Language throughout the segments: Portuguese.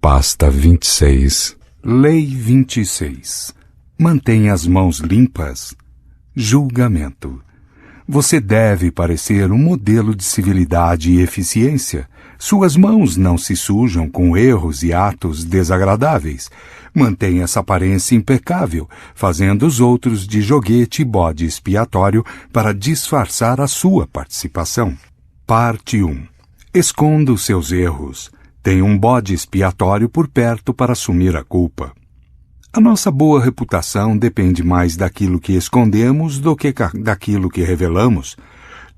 Pasta 26. Lei 26. Mantenha as mãos limpas. Julgamento. Você deve parecer um modelo de civilidade e eficiência. Suas mãos não se sujam com erros e atos desagradáveis. Mantenha essa aparência impecável, fazendo os outros de joguete e bode expiatório para disfarçar a sua participação. Parte 1. Esconda os seus erros. Tenha um bode expiatório por perto para assumir a culpa. A nossa boa reputação depende mais daquilo que escondemos do que daquilo que revelamos.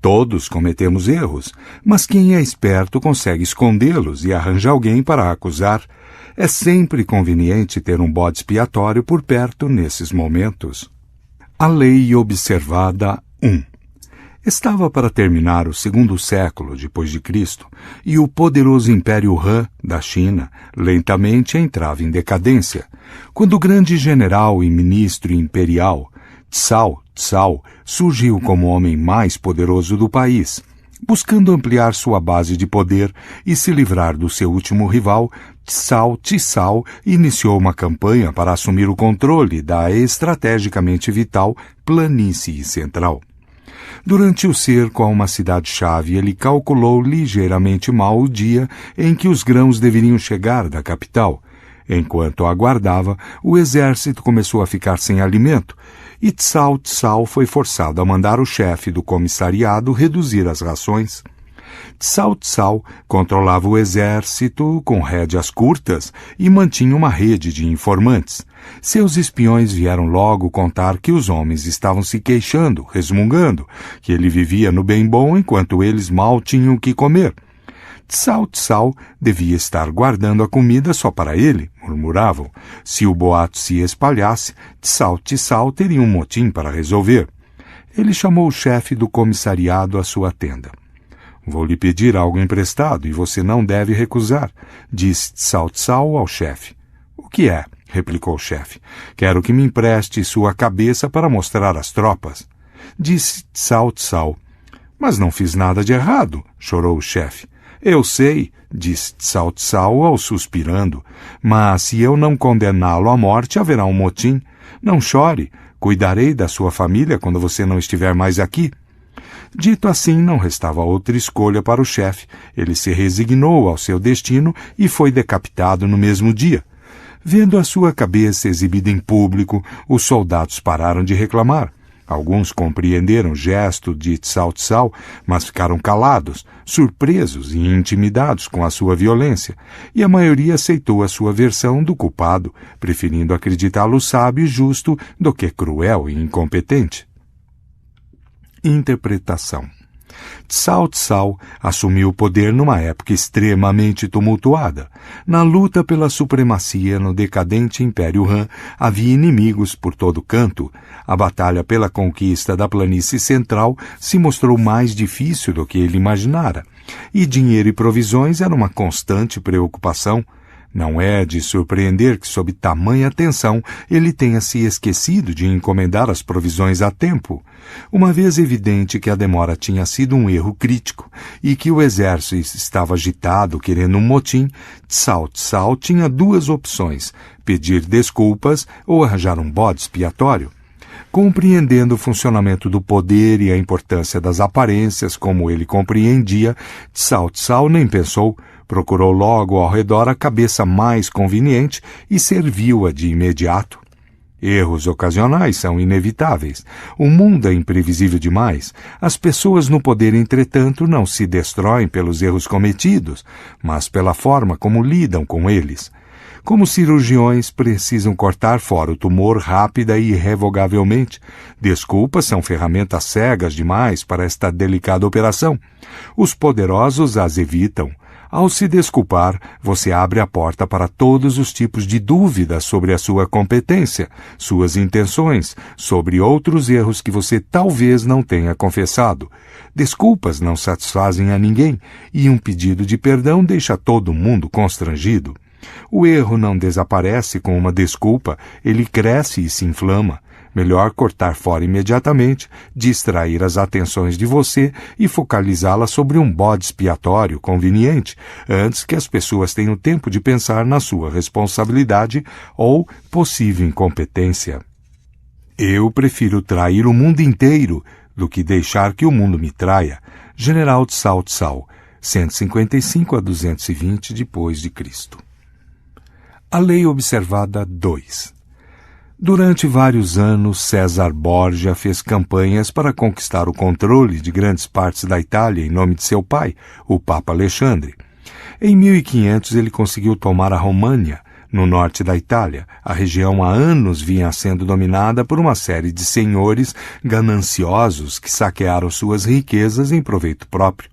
Todos cometemos erros, mas quem é esperto consegue escondê-los e arranja alguém para acusar. É sempre conveniente ter um bode expiatório por perto nesses momentos. A lei observada 1. Estava para terminar o segundo século depois de Cristo, e o poderoso Império Han da China lentamente entrava em decadência, quando o grande general e ministro imperial, Cao Cao, surgiu como o homem mais poderoso do país, buscando ampliar sua base de poder e se livrar do seu último rival. Cao Cao iniciou uma campanha para assumir o controle da estrategicamente vital planície central. Durante o cerco a uma cidade-chave, ele calculou ligeiramente mal o dia em que os grãos deveriam chegar da capital. Enquanto aguardava, o exército começou a ficar sem alimento, e Cao Cao foi forçado a mandar o chefe do comissariado reduzir as rações. Cao Cao controlava o exército com rédeas curtas e mantinha uma rede de informantes. Seus espiões vieram logo contar que os homens estavam se queixando, resmungando, que ele vivia no bem bom enquanto eles mal tinham o que comer. Cao Cao devia estar guardando a comida só para ele, murmuravam. Se o boato se espalhasse, Cao Cao teria um motim para resolver. Ele chamou o chefe do comissariado à sua tenda. Vou lhe pedir algo emprestado e você não deve recusar, disse Cao Cao ao chefe. O que é? Replicou o chefe. Quero que me empreste sua cabeça para mostrar às tropas. Disse Cao Cao. Mas não fiz nada de errado, chorou o chefe. Eu sei, disse Cao Cao suspirando, mas se eu não condená-lo à morte, haverá um motim. Não chore, cuidarei da sua família quando você não estiver mais aqui. Dito assim, não restava outra escolha para o chefe. Ele se resignou ao seu destino e foi decapitado no mesmo dia. Vendo a sua cabeça exibida em público, os soldados pararam de reclamar. Alguns compreenderam o gesto de Cao Cao, mas ficaram calados, surpresos e intimidados com a sua violência, e a maioria aceitou a sua versão do culpado, preferindo acreditá-lo sábio e justo do que cruel e incompetente. Interpretação. Cao Cao assumiu o poder numa época extremamente tumultuada. Na luta pela supremacia no decadente Império Han, havia inimigos por todo canto. A batalha pela conquista da planície central se mostrou mais difícil do que ele imaginara, e dinheiro e provisões eram uma constante preocupação. Não é de surpreender que, sob tamanha tensão, ele tenha se esquecido de encomendar as provisões a tempo. Uma vez evidente que a demora tinha sido um erro crítico e que o exército estava agitado querendo um motim, Cao Cao tinha duas opções: pedir desculpas ou arranjar um bode expiatório. Compreendendo o funcionamento do poder e a importância das aparências como ele compreendia, Cao Cao nem pensou. Procurou logo ao redor a cabeça mais conveniente e serviu-a de imediato. Erros ocasionais são inevitáveis. O mundo é imprevisível demais. As pessoas no poder, entretanto, não se destroem pelos erros cometidos, mas pela forma como lidam com eles. Como cirurgiões, precisam cortar fora o tumor rápida e irrevogavelmente. Desculpas são ferramentas cegas demais para esta delicada operação. Os poderosos as evitam. Ao se desculpar, você abre a porta para todos os tipos de dúvidas sobre a sua competência, suas intenções, sobre outros erros que você talvez não tenha confessado. Desculpas não satisfazem a ninguém, e um pedido de perdão deixa todo mundo constrangido. O erro não desaparece com uma desculpa, ele cresce e se inflama. Melhor cortar fora imediatamente, distrair as atenções de você e focalizá-las sobre um bode expiatório conveniente, antes que as pessoas tenham tempo de pensar na sua responsabilidade ou possível incompetência. Eu prefiro trair o mundo inteiro do que deixar que o mundo me traia. General Tsao Tsao, 155 a 220 depois de Cristo. A lei observada 2. Durante vários anos, César Borgia fez campanhas para conquistar o controle de grandes partes da Itália em nome de seu pai, o Papa Alexandre. Em 1500 ele conseguiu tomar a România, no norte da Itália. A região há anos vinha sendo dominada por uma série de senhores gananciosos que saquearam suas riquezas em proveito próprio.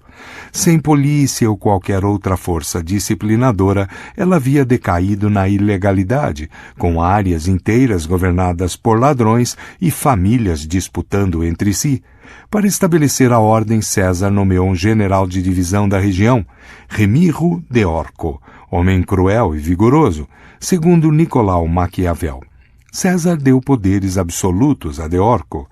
Sem polícia ou qualquer outra força disciplinadora, ela havia decaído na ilegalidade, com áreas inteiras governadas por ladrões e famílias disputando entre si. Para estabelecer a ordem, César nomeou um general de divisão da região, Remiro de Orco, homem cruel e vigoroso, segundo Nicolau Maquiavel. César deu poderes absolutos a De Orco.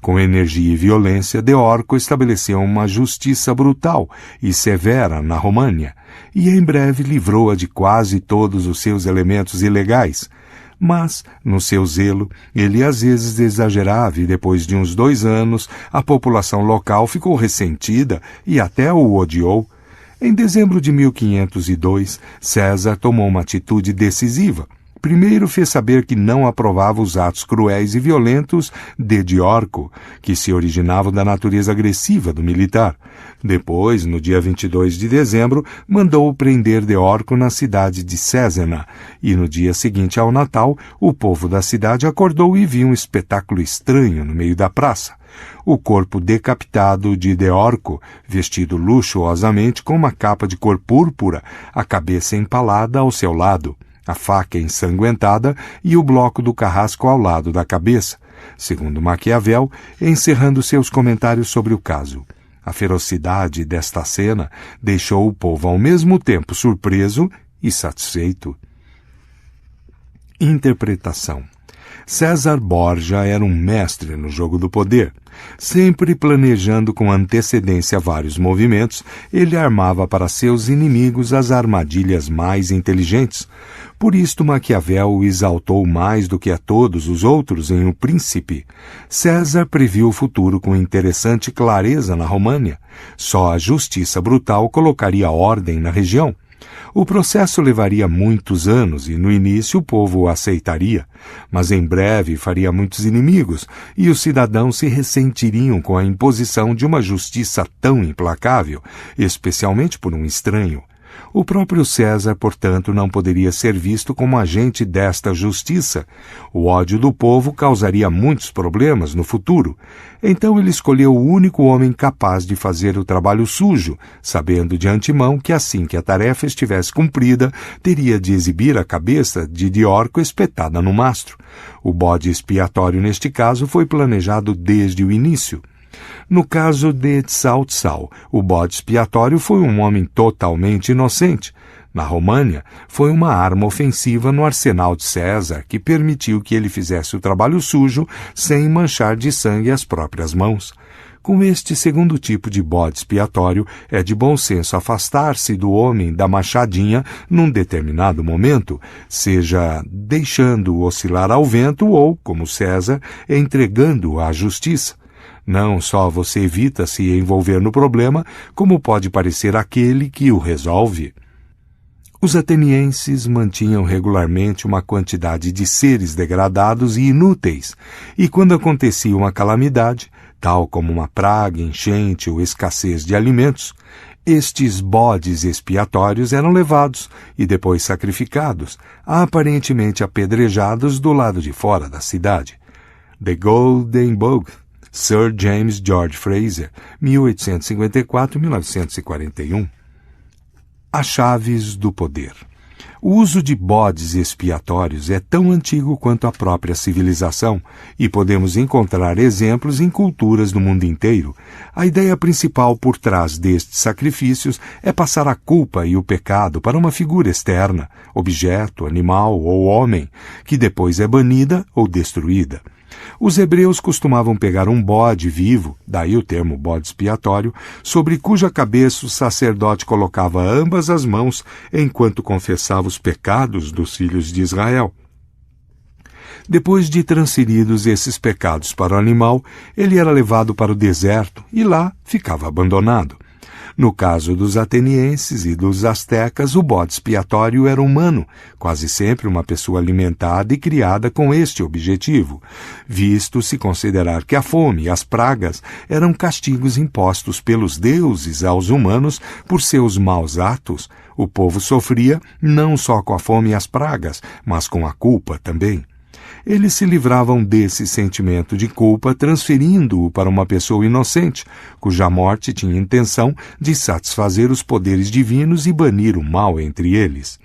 Com energia e violência, De Orco estabeleceu uma justiça brutal e severa na România, e em breve livrou-a de quase todos os seus elementos ilegais. Mas, no seu zelo, ele às vezes exagerava e depois de uns 2 anos, a população local ficou ressentida e até o odiou. Em dezembro de 1502, César tomou uma atitude decisiva. Primeiro fez saber que não aprovava os atos cruéis e violentos de Orco, que se originavam da natureza agressiva do militar. Depois, no dia 22 de dezembro, mandou prender De Orco na cidade de Césena, e no dia seguinte ao Natal, o povo da cidade acordou e viu um espetáculo estranho no meio da praça. O corpo decapitado de De Orco, vestido luxuosamente com uma capa de cor púrpura, a cabeça empalada ao seu lado, a faca ensanguentada e o bloco do carrasco ao lado da cabeça, segundo Maquiavel, encerrando seus comentários sobre o caso. A ferocidade desta cena deixou o povo ao mesmo tempo surpreso e satisfeito. Interpretação. César Borgia era um mestre no jogo do poder. Sempre planejando com antecedência vários movimentos, ele armava para seus inimigos as armadilhas mais inteligentes. Por isto Maquiavel o exaltou mais do que a todos os outros em O Príncipe. César previu o futuro com interessante clareza na România. Só a justiça brutal colocaria ordem na região. O processo levaria muitos anos e, no início, o povo o aceitaria, mas em breve faria muitos inimigos e os cidadãos se ressentiriam com a imposição de uma justiça tão implacável, especialmente por um estranho. O próprio César, portanto, não poderia ser visto como agente desta justiça. O ódio do povo causaria muitos problemas no futuro. Então ele escolheu o único homem capaz de fazer o trabalho sujo, sabendo de antemão que assim que a tarefa estivesse cumprida, teria de exibir a cabeça de Orco espetada no mastro. O bode expiatório, neste caso, foi planejado desde o início. No caso de Tsao Tsao, o bode expiatório foi um homem totalmente inocente. Na România, foi uma arma ofensiva no arsenal de César que permitiu que ele fizesse o trabalho sujo sem manchar de sangue as próprias mãos. Com este segundo tipo de bode expiatório, é de bom senso afastar-se do homem da machadinha num determinado momento, seja deixando-o oscilar ao vento ou, como César, entregando-o à justiça. Não só você evita se envolver no problema, como pode parecer aquele que o resolve. Os atenienses mantinham regularmente uma quantidade de seres degradados e inúteis, e quando acontecia uma calamidade, tal como uma praga, enchente ou escassez de alimentos, estes bodes expiatórios eram levados e depois sacrificados, aparentemente apedrejados do lado de fora da cidade. The Golden Bough, Sir James George Fraser, 1854-1941. As chaves do poder. O uso de bodes expiatórios é tão antigo quanto a própria civilização e podemos encontrar exemplos em culturas do mundo inteiro. A ideia principal por trás destes sacrifícios é passar a culpa e o pecado para uma figura externa, objeto, animal ou homem, que depois é banida ou destruída. Os hebreus costumavam pegar um bode vivo, daí o termo bode expiatório, sobre cuja cabeça o sacerdote colocava ambas as mãos enquanto confessava os pecados dos filhos de Israel. Depois de transferidos esses pecados para o animal, ele era levado para o deserto e lá ficava abandonado. No caso dos atenienses e dos astecas, o bode expiatório era humano, quase sempre uma pessoa alimentada e criada com este objetivo, visto se considerar que a fome e as pragas eram castigos impostos pelos deuses aos humanos por seus maus atos. O povo sofria não só com a fome e as pragas, mas com a culpa também. Eles se livravam desse sentimento de culpa transferindo-o para uma pessoa inocente, cuja morte tinha intenção de satisfazer os poderes divinos e banir o mal entre eles.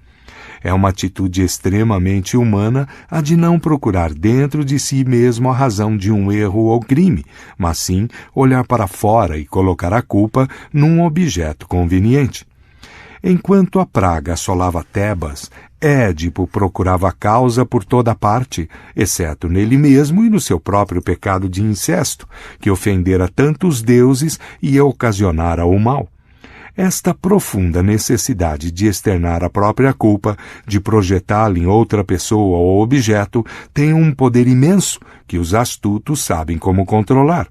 É uma atitude extremamente humana a de não procurar dentro de si mesmo a razão de um erro ou crime, mas sim olhar para fora e colocar a culpa num objeto conveniente. Enquanto a praga assolava Tebas, Édipo procurava a causa por toda parte, exceto nele mesmo e no seu próprio pecado de incesto, que ofendera tanto os deuses e ocasionara o mal. Esta profunda necessidade de externar a própria culpa, de projetá-la em outra pessoa ou objeto, tem um poder imenso que os astutos sabem como controlar.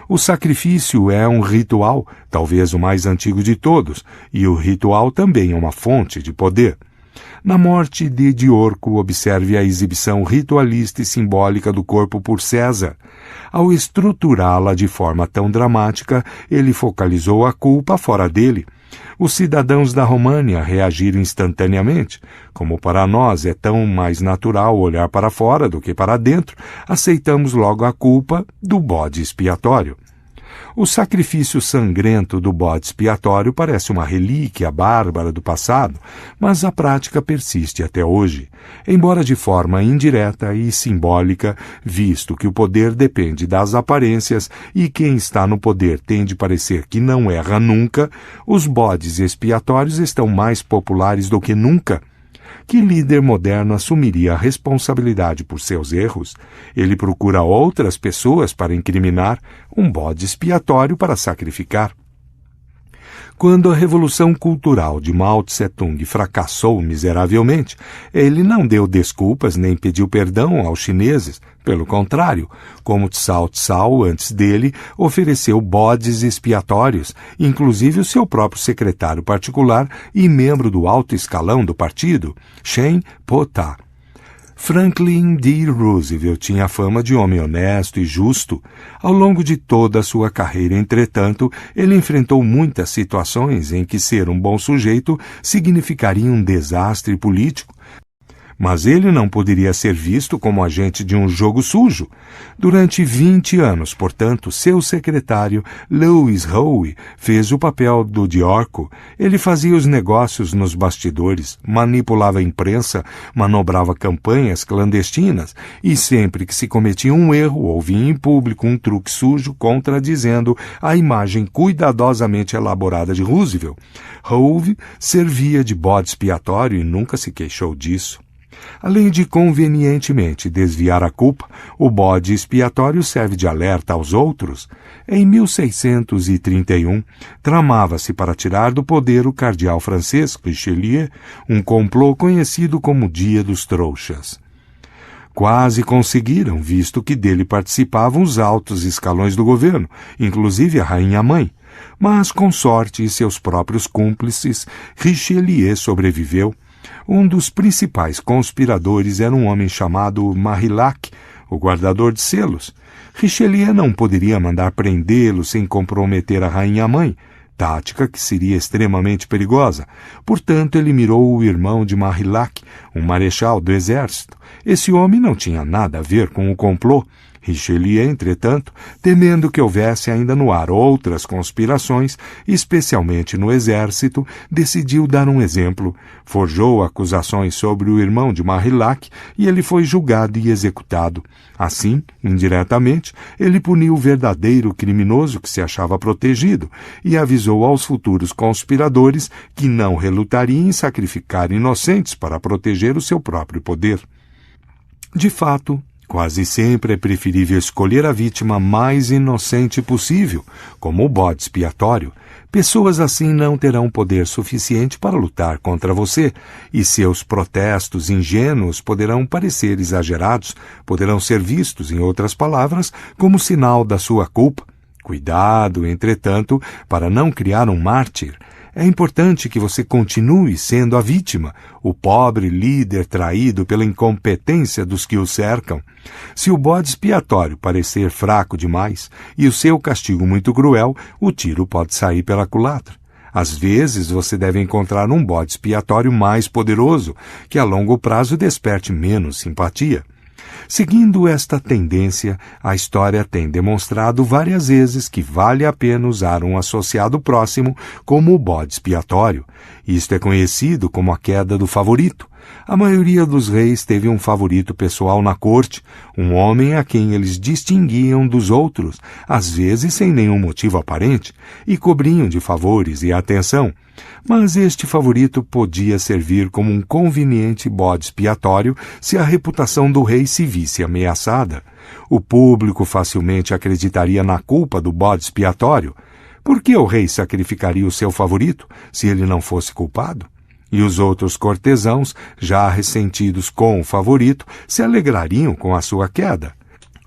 O sacrifício é um ritual, talvez o mais antigo de todos, e o ritual também é uma fonte de poder. Na morte de Diorco, observe a exibição ritualista e simbólica do corpo por César. Ao estruturá-la de forma tão dramática, ele focalizou a culpa fora dele. Os cidadãos da România reagiram instantaneamente. Como para nós é tão mais natural olhar para fora do que para dentro, aceitamos logo a culpa do bode expiatório. O sacrifício sangrento do bode expiatório parece uma relíquia bárbara do passado, mas a prática persiste até hoje, embora de forma indireta e simbólica, visto que o poder depende das aparências e quem está no poder tende a parecer que não erra nunca. Os bodes expiatórios estão mais populares do que nunca. Que líder moderno assumiria a responsabilidade por seus erros? Ele procura outras pessoas para incriminar, um bode expiatório para sacrificar. Quando a Revolução Cultural de Mao Tse-tung fracassou miseravelmente, ele não deu desculpas nem pediu perdão aos chineses. Pelo contrário, como Tsao Tsao, antes dele, ofereceu bodes expiatórios, inclusive o seu próprio secretário particular e membro do alto escalão do partido, Chen Po-ta. Franklin D. Roosevelt tinha fama de homem honesto e justo. Ao longo de toda a sua carreira, entretanto, ele enfrentou muitas situações em que ser um bom sujeito significaria um desastre político. Mas ele não poderia ser visto como agente de um jogo sujo. Durante 20 anos, portanto, seu secretário, Lewis Howe, fez o papel do Diorco. Ele fazia os negócios nos bastidores, manipulava a imprensa, manobrava campanhas clandestinas e sempre que se cometia um erro, ouvia em público um truque sujo contradizendo a imagem cuidadosamente elaborada de Roosevelt. Howe servia de bode expiatório e nunca se queixou disso. Além de convenientemente desviar a culpa, o bode expiatório serve de alerta aos outros. Em 1631, tramava-se para tirar do poder o cardeal francês Richelieu, um complô conhecido como Dia dos Trouxas. Quase conseguiram, visto que dele participavam os altos escalões do governo, inclusive a rainha-mãe. Mas, com sorte e seus próprios cúmplices, Richelieu sobreviveu. Um dos principais conspiradores era um homem chamado Marillac, o guardador de selos. Richelieu não poderia mandar prendê-lo sem comprometer a rainha-mãe, tática que seria extremamente perigosa. Portanto, ele mirou o irmão de Marillac, um marechal do exército. Esse homem não tinha nada a ver com o complô. Richelieu, entretanto, temendo que houvesse ainda no ar outras conspirações, especialmente no exército, decidiu dar um exemplo. Forjou acusações sobre o irmão de Marillac e ele foi julgado e executado. Assim, indiretamente, ele puniu o verdadeiro criminoso que se achava protegido e avisou aos futuros conspiradores que não relutariam em sacrificar inocentes para proteger o seu próprio poder. De fato, quase sempre é preferível escolher a vítima mais inocente possível, como o bode expiatório. Pessoas assim não terão poder suficiente para lutar contra você, e seus protestos ingênuos poderão parecer exagerados, poderão ser vistos, em outras palavras, como sinal da sua culpa. Cuidado, entretanto, para não criar um mártir. É importante que você continue sendo a vítima, o pobre líder traído pela incompetência dos que o cercam. Se o bode expiatório parecer fraco demais e o seu castigo muito cruel, o tiro pode sair pela culatra. Às vezes você deve encontrar um bode expiatório mais poderoso, que a longo prazo desperte menos simpatia. Seguindo esta tendência, a história tem demonstrado várias vezes que vale a pena usar um associado próximo como o bode expiatório. Isto é conhecido como a queda do favorito. A maioria dos reis teve um favorito pessoal na corte, um homem a quem eles distinguiam dos outros, às vezes sem nenhum motivo aparente, e cobriam de favores e atenção. Mas este favorito podia servir como um conveniente bode expiatório se a reputação do rei se visse ameaçada. O público facilmente acreditaria na culpa do bode expiatório. Por que o rei sacrificaria o seu favorito se ele não fosse culpado? E os outros cortesãos, já ressentidos com o favorito, se alegrariam com a sua queda.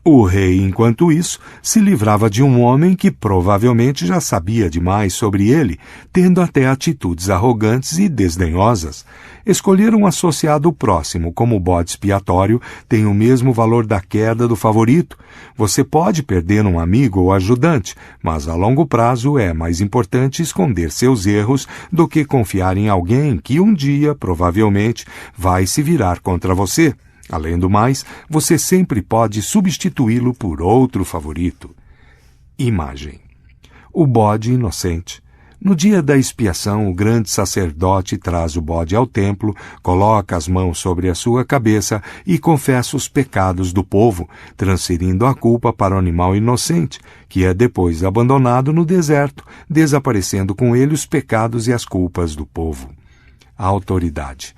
O rei, enquanto isso, se livrava de um homem que provavelmente já sabia demais sobre ele, tendo até atitudes arrogantes e desdenhosas. Escolher um associado próximo como bode expiatório tem o mesmo valor da queda do favorito. Você pode perder um amigo ou ajudante, mas a longo prazo é mais importante esconder seus erros do que confiar em alguém que um dia, provavelmente, vai se virar contra você. Além do mais, você sempre pode substituí-lo por outro favorito. Imagem. O bode inocente. No dia da expiação, o grande sacerdote traz o bode ao templo, coloca as mãos sobre a sua cabeça e confessa os pecados do povo, transferindo a culpa para o animal inocente, que é depois abandonado no deserto, desaparecendo com ele os pecados e as culpas do povo. A autoridade.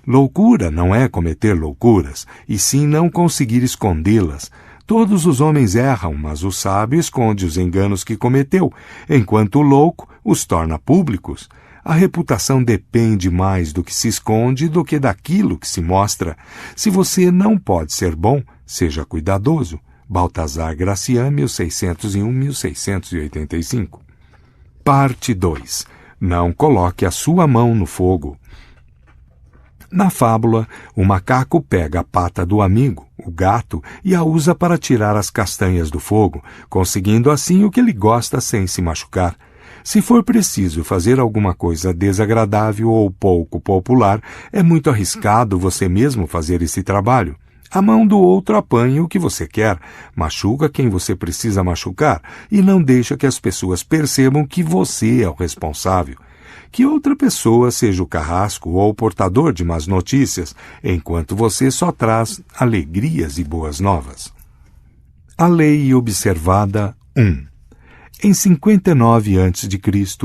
Loucura não é cometer loucuras, e sim não conseguir escondê-las. Todos os homens erram, mas o sábio esconde os enganos que cometeu, enquanto o louco os torna públicos. A reputação depende mais do que se esconde do que daquilo que se mostra. Se você não pode ser bom, seja cuidadoso. Baltazar Gracian, 1601-1685. Parte 2. Não coloque a sua mão no fogo. Na fábula, o macaco pega a pata do amigo, o gato, e a usa para tirar as castanhas do fogo, conseguindo assim o que ele gosta sem se machucar. Se for preciso fazer alguma coisa desagradável ou pouco popular, é muito arriscado você mesmo fazer esse trabalho. A mão do outro apanha o que você quer, machuca quem você precisa machucar e não deixa que as pessoas percebam que você é o responsável. Que outra pessoa seja o carrasco ou o portador de más notícias, enquanto você só traz alegrias e boas novas. A lei observada 1. Em 59 a.C.,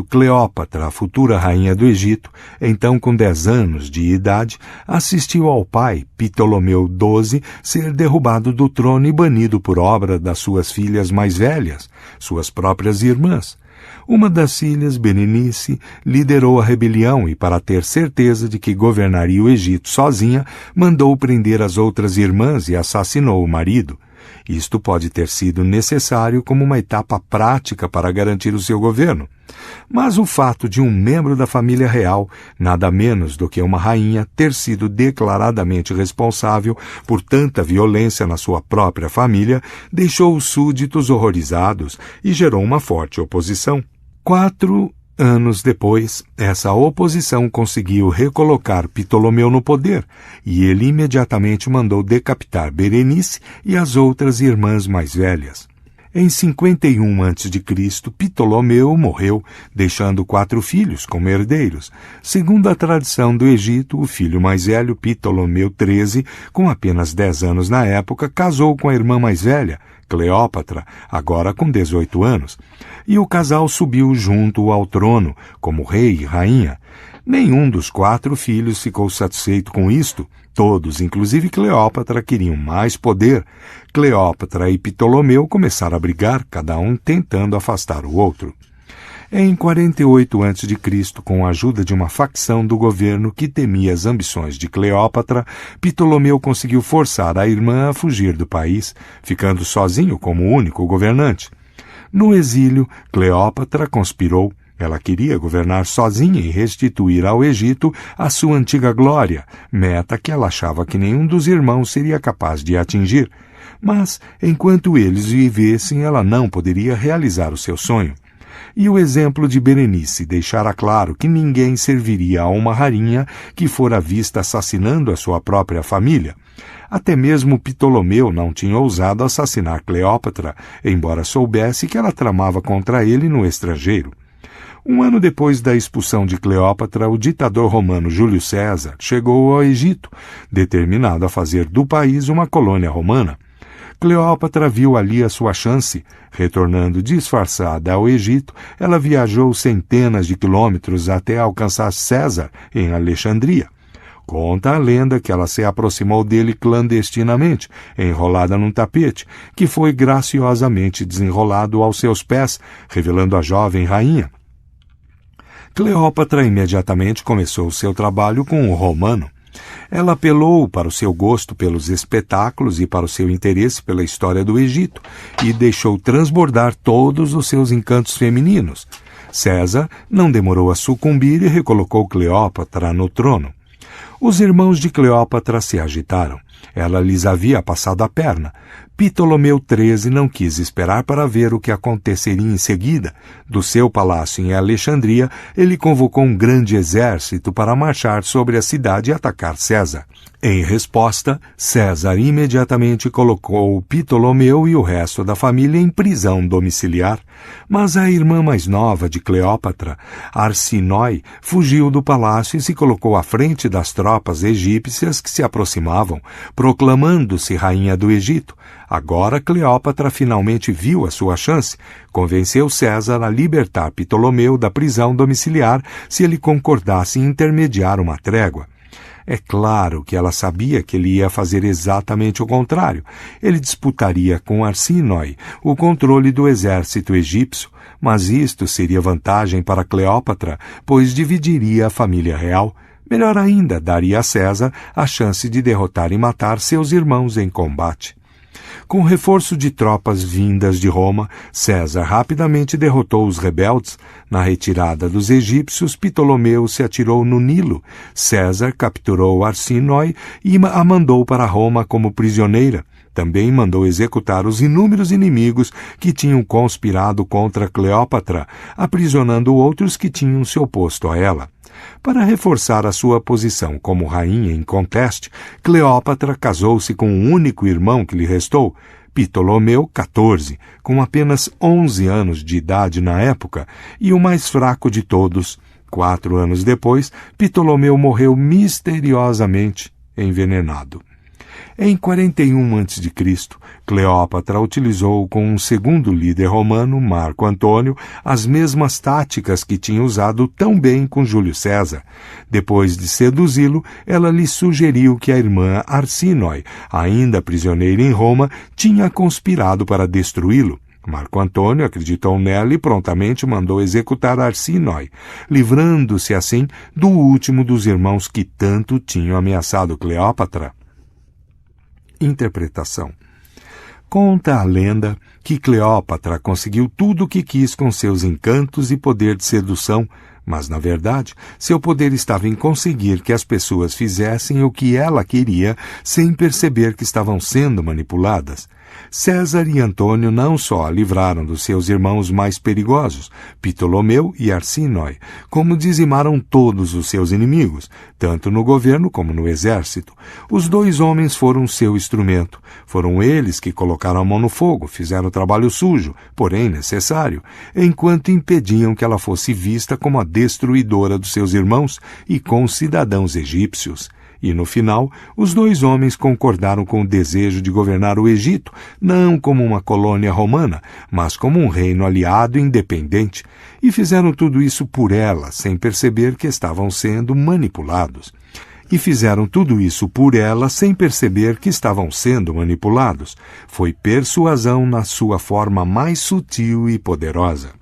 Cleópatra, a futura rainha do Egito, então com 10 anos de idade, assistiu ao pai, Ptolomeu XII, ser derrubado do trono e banido por obra das suas filhas mais velhas, suas próprias irmãs. Uma das filhas, Berenice, liderou a rebelião e, para ter certeza de que governaria o Egito sozinha, mandou prender as outras irmãs e assassinou o marido. Isto pode ter sido necessário como uma etapa prática para garantir o seu governo. Mas o fato de um membro da família real, nada menos do que uma rainha, ter sido declaradamente responsável por tanta violência na sua própria família, deixou os súditos horrorizados e gerou uma forte oposição. 4. Anos depois, essa oposição conseguiu recolocar Ptolomeu no poder, e ele imediatamente mandou decapitar Berenice e as outras irmãs mais velhas. Em 51 a.C., Ptolomeu morreu, deixando 4 filhos como herdeiros. Segundo a tradição do Egito, o filho mais velho, Ptolomeu XIII, com apenas 10 anos na época, casou com a irmã mais velha, Cleópatra, agora com 18 anos, e o casal subiu junto ao trono, como rei e rainha. Nenhum dos 4 filhos ficou satisfeito com isto. Todos, inclusive Cleópatra, queriam mais poder. Cleópatra e Ptolomeu começaram a brigar, cada um tentando afastar o outro. Em 48 a.C., com a ajuda de uma facção do governo que temia as ambições de Cleópatra, Ptolomeu conseguiu forçar a irmã a fugir do país, ficando sozinho como único governante. No exílio, Cleópatra conspirou. Ela queria governar sozinha e restituir ao Egito a sua antiga glória, meta que ela achava que nenhum dos irmãos seria capaz de atingir. Mas, enquanto eles vivessem, ela não poderia realizar o seu sonho. E o exemplo de Berenice deixara claro que ninguém serviria a uma rainha que fora vista assassinando a sua própria família. Até mesmo Ptolomeu não tinha ousado assassinar Cleópatra, embora soubesse que ela tramava contra ele no estrangeiro. Um ano depois da expulsão de Cleópatra, o ditador romano Júlio César chegou ao Egito, determinado a fazer do país uma colônia romana. Cleópatra viu ali a sua chance. Retornando disfarçada ao Egito, ela viajou centenas de quilômetros até alcançar César, em Alexandria. Conta a lenda que ela se aproximou dele clandestinamente, enrolada num tapete, que foi graciosamente desenrolado aos seus pés, revelando a jovem rainha. Cleópatra imediatamente começou seu trabalho com o romano. Ela apelou para o seu gosto pelos espetáculos e para o seu interesse pela história do Egito e deixou transbordar todos os seus encantos femininos. César não demorou a sucumbir e recolocou Cleópatra no trono. Os irmãos de Cleópatra se agitaram. Ela lhes havia passado a perna. Ptolomeu XIII não quis esperar para ver o que aconteceria em seguida. Do seu palácio em Alexandria, ele convocou um grande exército para marchar sobre a cidade e atacar César. Em resposta, César imediatamente colocou Ptolomeu e o resto da família em prisão domiciliar, mas a irmã mais nova de Cleópatra, Arsínoe, fugiu do palácio e se colocou à frente das tropas egípcias que se aproximavam, proclamando-se rainha do Egito. Agora Cleópatra finalmente viu a sua chance. Convenceu César a libertar Ptolomeu da prisão domiciliar se ele concordasse em intermediar uma trégua. É claro que ela sabia que ele ia fazer exatamente o contrário. Ele disputaria com Arsínoe o controle do exército egípcio, mas isto seria vantagem para Cleópatra, pois dividiria a família real. Melhor ainda, daria a César a chance de derrotar e matar seus irmãos em combate. Com reforço de tropas vindas de Roma, César rapidamente derrotou os rebeldes. Na retirada dos egípcios, Ptolomeu se atirou no Nilo. César capturou Arsínoe e a mandou para Roma como prisioneira. Também mandou executar os inúmeros inimigos que tinham conspirado contra Cleópatra, aprisionando outros que tinham se oposto a ela. Para reforçar a sua posição como rainha inconteste, Cleópatra casou-se com o único irmão que lhe restou, Ptolomeu XIV, com apenas 11 anos de idade na época, e o mais fraco de todos. 4 anos depois, Ptolomeu morreu misteriosamente envenenado. Em 41 a.C., Cleópatra utilizou com um segundo líder romano, Marco Antônio, as mesmas táticas que tinha usado tão bem com Júlio César. Depois de seduzi-lo, ela lhe sugeriu que a irmã Arsínoe, ainda prisioneira em Roma, tinha conspirado para destruí-lo. Marco Antônio acreditou nela e prontamente mandou executar Arsínoe, livrando-se assim do último dos irmãos que tanto tinham ameaçado Cleópatra. Interpretação. Conta a lenda que Cleópatra conseguiu tudo o que quis com seus encantos e poder de sedução, Mas, na verdade, seu poder estava em conseguir que as pessoas fizessem o que ela queria sem perceber que estavam sendo manipuladas. César e Antônio não só a livraram dos seus irmãos mais perigosos, Ptolomeu e Arsínoi, como dizimaram todos os seus inimigos, tanto no governo como no exército. Os dois homens foram seu instrumento. Foram eles que colocaram a mão no fogo, fizeram o trabalho sujo, porém necessário, enquanto impediam que ela fosse vista como a destruidora dos seus irmãos e concidadãos egípcios. E, no final, os dois homens concordaram com o desejo de governar o Egito, não como uma colônia romana, mas como um reino aliado e independente, e fizeram tudo isso por ela, sem perceber que estavam sendo manipulados. Foi persuasão na sua forma mais sutil e poderosa.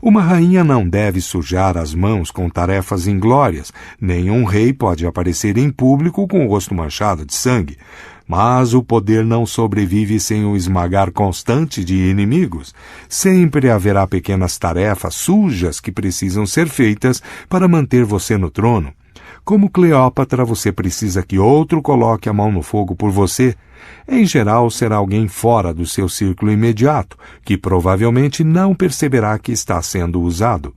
Uma rainha não deve sujar as mãos com tarefas inglórias, nem um rei pode aparecer em público com o rosto manchado de sangue. Mas o poder não sobrevive sem o esmagar constante de inimigos. Sempre haverá pequenas tarefas sujas que precisam ser feitas para manter você no trono. Como Cleópatra, você precisa que outro coloque a mão no fogo por você. Em geral, será alguém fora do seu círculo imediato, que provavelmente não perceberá que está sendo usado.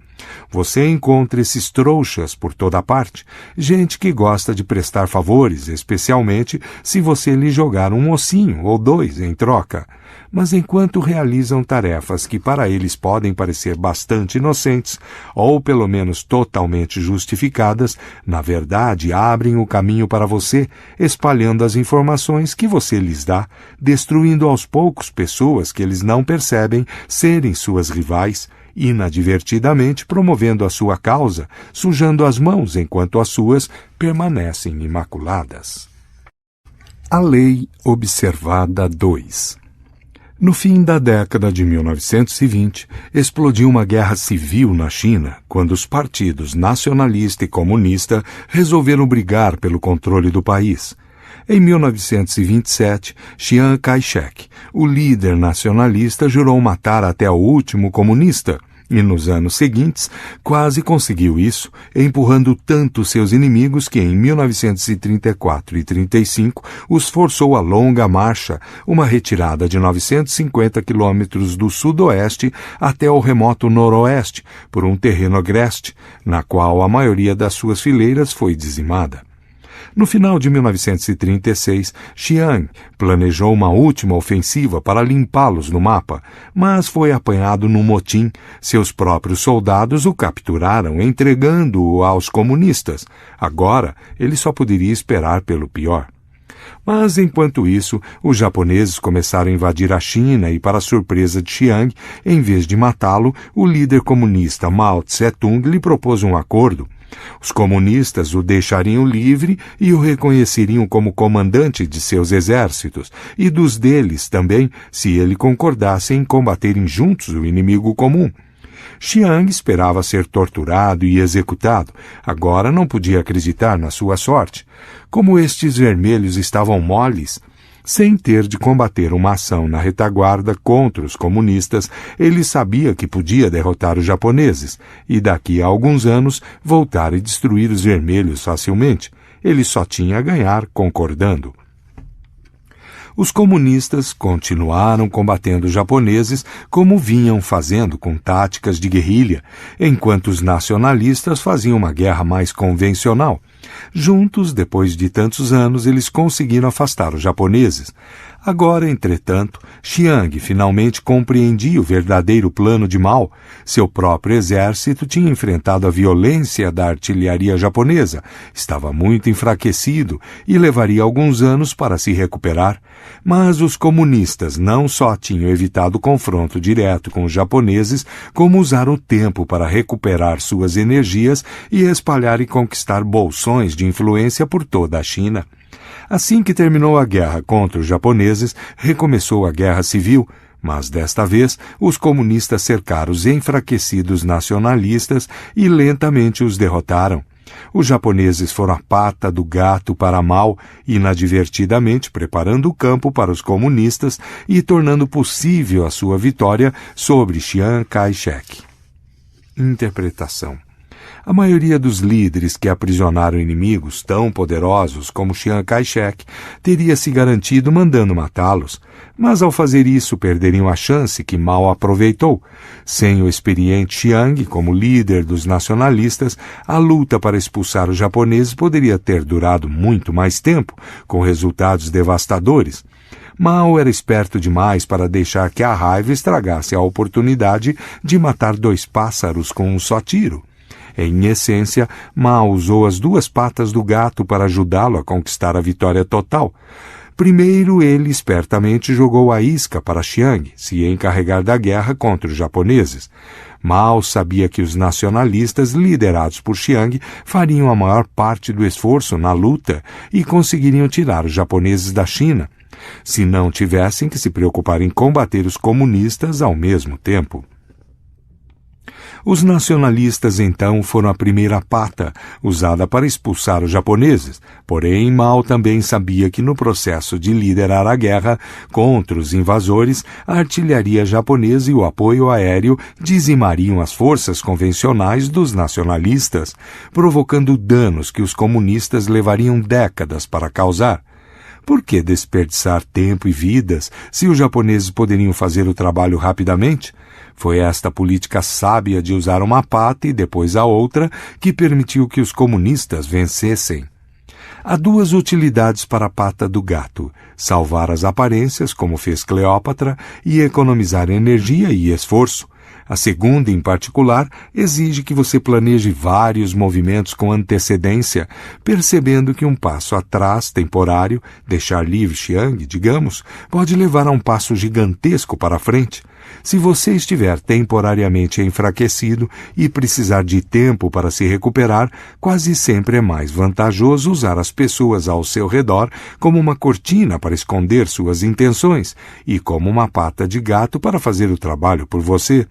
Você encontra esses trouxas por toda parte, gente que gosta de prestar favores, especialmente se você lhe jogar um ossinho ou dois em troca. Mas enquanto realizam tarefas que para eles podem parecer bastante inocentes, ou pelo menos totalmente justificadas, na verdade abrem o caminho para você, espalhando as informações que você lhes dá, destruindo aos poucos pessoas que eles não percebem serem suas rivais, inadvertidamente promovendo a sua causa, sujando as mãos enquanto as suas permanecem imaculadas. A Lei Observada 2. No fim da década de 1920, explodiu uma guerra civil na China, quando os partidos nacionalista e comunista resolveram brigar pelo controle do país. Em 1927, Chiang Kai-shek, o líder nacionalista, jurou matar até o último comunista, e nos anos seguintes quase conseguiu isso, empurrando tanto seus inimigos que em 1934 e 35 os forçou a longa marcha, uma retirada de 950 quilômetros do sudoeste até o remoto noroeste, por um terreno agreste, na qual a maioria das suas fileiras foi dizimada. No final de 1936, Chiang planejou uma última ofensiva para limpá-los no mapa, mas foi apanhado num motim. Seus próprios soldados o capturaram, entregando-o aos comunistas. Agora, ele só poderia esperar pelo pior. Mas, enquanto isso, os japoneses começaram a invadir a China e, para a surpresa de Chiang, em vez de matá-lo, o líder comunista Mao Tse-tung lhe propôs um acordo. Os comunistas o deixariam livre e o reconheceriam como comandante de seus exércitos, e dos deles também, se ele concordasse em combaterem juntos o inimigo comum. Chiang esperava ser torturado e executado. Agora não podia acreditar na sua sorte. Como estes vermelhos estavam moles, sem ter de combater uma ação na retaguarda contra os comunistas, ele sabia que podia derrotar os japoneses e daqui a alguns anos voltar e destruir os vermelhos facilmente. Ele só tinha a ganhar concordando. Os comunistas continuaram combatendo os japoneses como vinham fazendo com táticas de guerrilha, enquanto os nacionalistas faziam uma guerra mais convencional. Juntos, depois de tantos anos, eles conseguiram afastar os japoneses. Agora, entretanto, Chiang finalmente compreendia o verdadeiro plano de Mao. Seu próprio exército tinha enfrentado a violência da artilharia japonesa, estava muito enfraquecido e levaria alguns anos para se recuperar. Mas os comunistas não só tinham evitado o confronto direto com os japoneses, como usaram o tempo para recuperar suas energias e espalhar e conquistar bolsões de influência por toda a China. Assim que terminou a guerra contra os japoneses, recomeçou a guerra civil, mas desta vez os comunistas cercaram os enfraquecidos nacionalistas e lentamente os derrotaram. Os japoneses foram a pata do gato para Mao, inadvertidamente preparando o campo para os comunistas e tornando possível a sua vitória sobre Chiang Kai-shek. Interpretação. A maioria dos líderes que aprisionaram inimigos tão poderosos como Chiang Kai-shek teria se garantido mandando matá-los, mas ao fazer isso perderiam a chance que Mao aproveitou. Sem o experiente Chiang como líder dos nacionalistas, a luta para expulsar os japoneses poderia ter durado muito mais tempo, com resultados devastadores. Mao era esperto demais para deixar que a raiva estragasse a oportunidade de matar 2 pássaros com um só tiro. Em essência, Mao usou as 2 patas do gato para ajudá-lo a conquistar a vitória total. Primeiro, ele espertamente jogou a isca para Chiang se encarregar da guerra contra os japoneses. Mao sabia que os nacionalistas, liderados por Chiang, fariam a maior parte do esforço na luta e conseguiriam tirar os japoneses da China, se não tivessem que se preocupar em combater os comunistas ao mesmo tempo. Os nacionalistas, então, foram a primeira pata usada para expulsar os japoneses, porém Mao também sabia que no processo de liderar a guerra contra os invasores, a artilharia japonesa e o apoio aéreo dizimariam as forças convencionais dos nacionalistas, provocando danos que os comunistas levariam décadas para causar. Por que desperdiçar tempo e vidas se os japoneses poderiam fazer o trabalho rapidamente? Foi esta política sábia de usar uma pata e depois a outra que permitiu que os comunistas vencessem. Há 2 utilidades para a pata do gato: salvar as aparências, como fez Cleópatra, e economizar energia e esforço. A segunda, em particular, exige que você planeje vários movimentos com antecedência, percebendo que um passo atrás, temporário, deixar livre Chiang, digamos, pode levar a um passo gigantesco para a frente. Se você estiver temporariamente enfraquecido e precisar de tempo para se recuperar, quase sempre é mais vantajoso usar as pessoas ao seu redor como uma cortina para esconder suas intenções e como uma pata de gato para fazer o trabalho por você.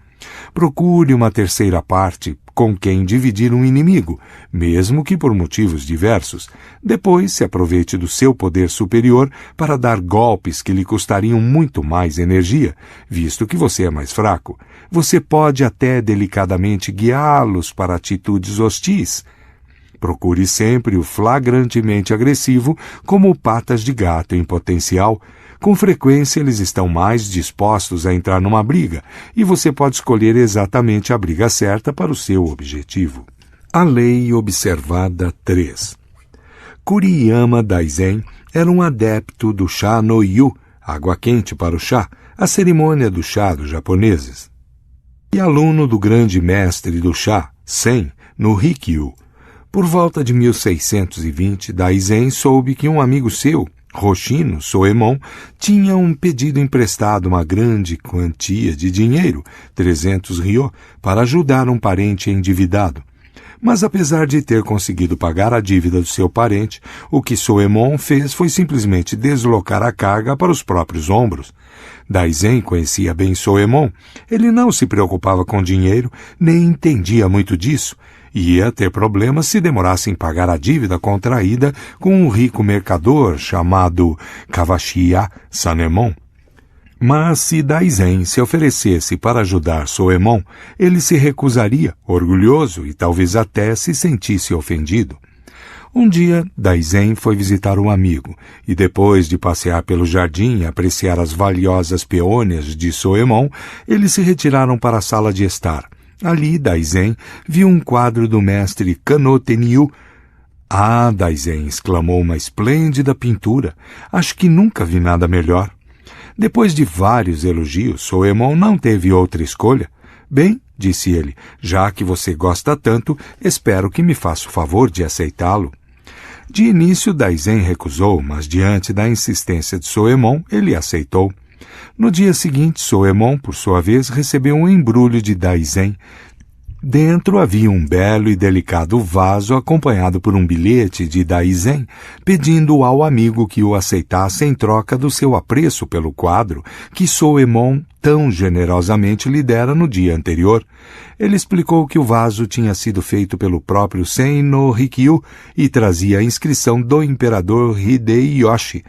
Procure uma terceira parte com quem dividir um inimigo, mesmo que por motivos diversos. Depois, se aproveite do seu poder superior para dar golpes que lhe custariam muito mais energia, visto que você é mais fraco. Você pode até delicadamente guiá-los para atitudes hostis. Procure sempre o flagrantemente agressivo como patas de gato em potencial. Com frequência, eles estão mais dispostos a entrar numa briga, e você pode escolher exatamente a briga certa para o seu objetivo. A lei observada 3. Kuriyama Daizen era um adepto do chá no yu, água quente para o chá, a cerimônia do chá dos japoneses, e aluno do grande mestre do chá, Sen, no Rikyu. Por volta de 1620, Daizen soube que um amigo seu, Hoshino Soemon, tinha pedido emprestado uma grande quantia de dinheiro, 300 ryo, para ajudar um parente endividado. Mas apesar de ter conseguido pagar a dívida do seu parente, o que Soemon fez foi simplesmente deslocar a carga para os próprios ombros. Daizen conhecia bem Soemon. Ele não se preocupava com dinheiro, nem entendia muito disso. Ia ter problemas se demorasse em pagar a dívida contraída com um rico mercador chamado Kawashiya Sanemon. Mas se Daizen se oferecesse para ajudar Soemon, ele se recusaria, orgulhoso e talvez até se sentisse ofendido. Um dia, Daizen foi visitar um amigo, e depois de passear pelo jardim e apreciar as valiosas peônias de Soemon, eles se retiraram para a sala de estar. Ali, Daizen viu um quadro do mestre Kano Tenryu. Ah, Daizen, exclamou, uma esplêndida pintura. Acho que nunca vi nada melhor. Depois de vários elogios, Soemon não teve outra escolha. Bem, disse ele, já que você gosta tanto, espero que me faça o favor de aceitá-lo. De início, Daizen recusou, mas diante da insistência de Soemon, ele aceitou. No dia seguinte, Soemon, por sua vez, recebeu um embrulho de Daizen. Dentro havia um belo e delicado vaso acompanhado por um bilhete de Daizen, pedindo ao amigo que o aceitasse em troca do seu apreço pelo quadro que Soemon tão generosamente lhe dera no dia anterior. Ele explicou que o vaso tinha sido feito pelo próprio Sen no Rikyu e trazia a inscrição do imperador Hideyoshi.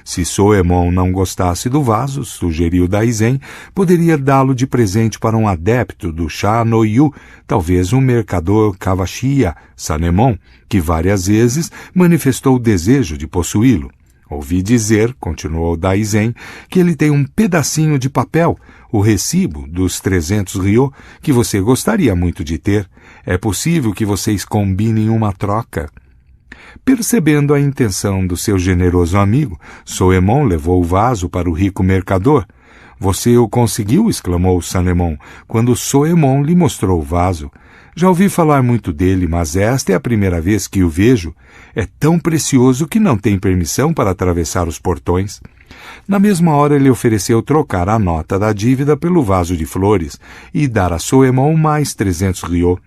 Se Soemon não gostasse do vaso, sugeriu Daisen, poderia dá-lo de presente para um adepto do Sha no Yu, talvez um mercador Kawashiya Sanemon, que várias vezes manifestou o desejo de possuí-lo. Ouvi dizer, continuou Daisen, que ele tem um pedacinho de papel, o recibo dos 300 ryo, que você gostaria muito de ter. É possível que vocês combinem uma troca. Percebendo a intenção do seu generoso amigo, Soemon levou o vaso para o rico mercador. Você o conseguiu? Exclamou Sanemon, quando Soemon lhe mostrou o vaso. Já ouvi falar muito dele, mas esta é a primeira vez que o vejo. É tão precioso que não tem permissão para atravessar os portões. Na mesma hora ele ofereceu trocar a nota da dívida pelo vaso de flores e dar a Soemon mais 300 ryo.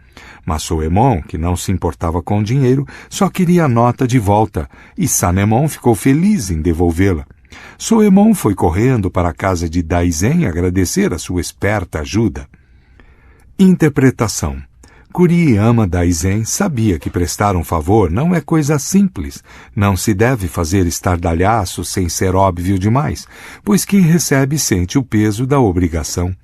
Mas Soemon, que não se importava com o dinheiro, só queria a nota de volta, e Sanemon ficou feliz em devolvê-la. Soemon foi correndo para a casa de Daisen agradecer a sua esperta ajuda. Interpretação. Kuriyama Daisen sabia que prestar um favor não é coisa simples, não se deve fazer estardalhaço sem ser óbvio demais, pois quem recebe sente o peso da obrigação.